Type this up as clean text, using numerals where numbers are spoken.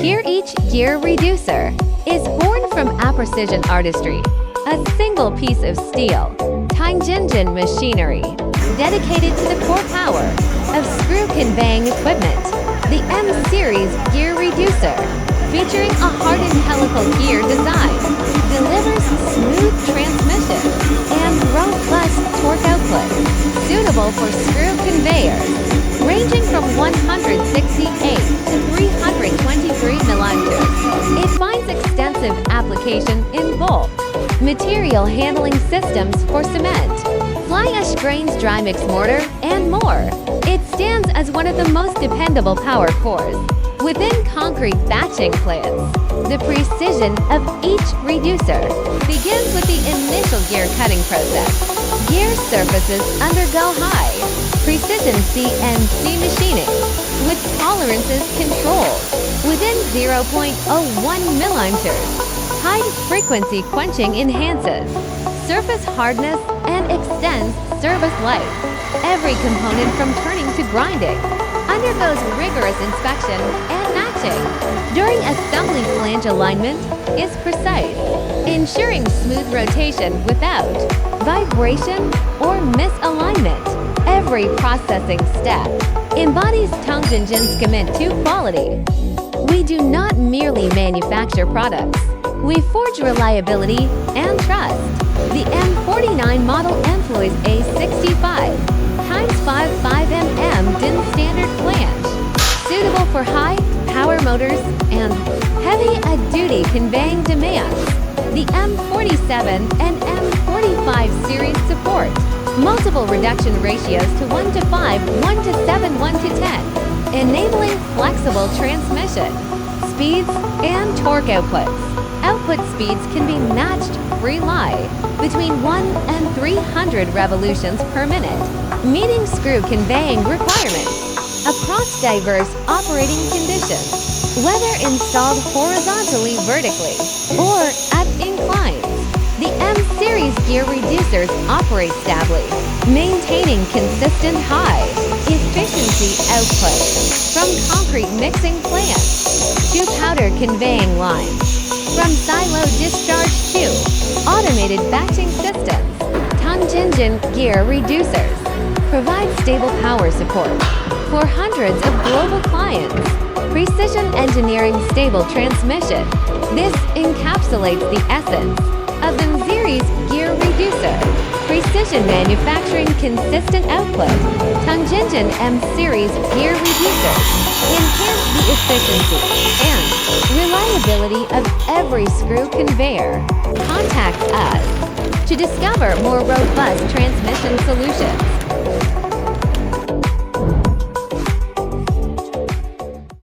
Here each gear reducer is born from precision artistry, a single piece of steel, TONGJINJIN machinery, dedicated to the core power of screw conveying equipment. The M-Series gear reducer, featuring a hardened helical gear design, delivers smooth transmission and robust torque output, suitable for screw conveyors, ranging from 168 to 323 millimeters. It finds extensive application in bulk, material handling systems for cement, fly ash grains dry mix mortar, and more. It stands as one of the most dependable power cores within concrete batching plants. The precision of each reducer begins with the initial gear cutting process. Gear surfaces undergo high precision CNC machining with tolerances controlled within 0.01 millimeters. High frequency quenching enhances surface hardness and extends service life. Every component from turning to grinding undergoes rigorous inspection and matching. During assembly, flange alignment is precise, ensuring smooth rotation without vibration or misalignment. Every processing step embodies TONGJINJIN's commitment to quality. We do not merely manufacture products. We forge reliability and trust. The M49 model employs a 65 x 5 mm DIN standard flange, suitable for high power motors and heavy-duty conveying demands. The M47 and M45 series support multiple reduction ratios to 1:5, 1:7, 1:10, enabling flexible transmission speeds and torque outputs. Output speeds can be matched rely between 1 and 300 revolutions per minute, meeting screw conveying requirements across diverse operating conditions, whether installed horizontally, vertically, or at inclines. The M-Series gear reducers operate stably, maintaining consistent high efficiency output from concrete mixing plants to powder conveying lines. From silo discharge to automated batching systems, TONGJINJIN gear reducers provide stable power support for hundreds of global clients. Precision engineering stable transmission. This encapsulates the essence of the M-Series gear reducer. Precision manufacturing, consistent output. TONGJINJIN M-Series gear reducers enhance the efficiency and reliability of every screw conveyor. Contact us to discover more robust transmission solutions.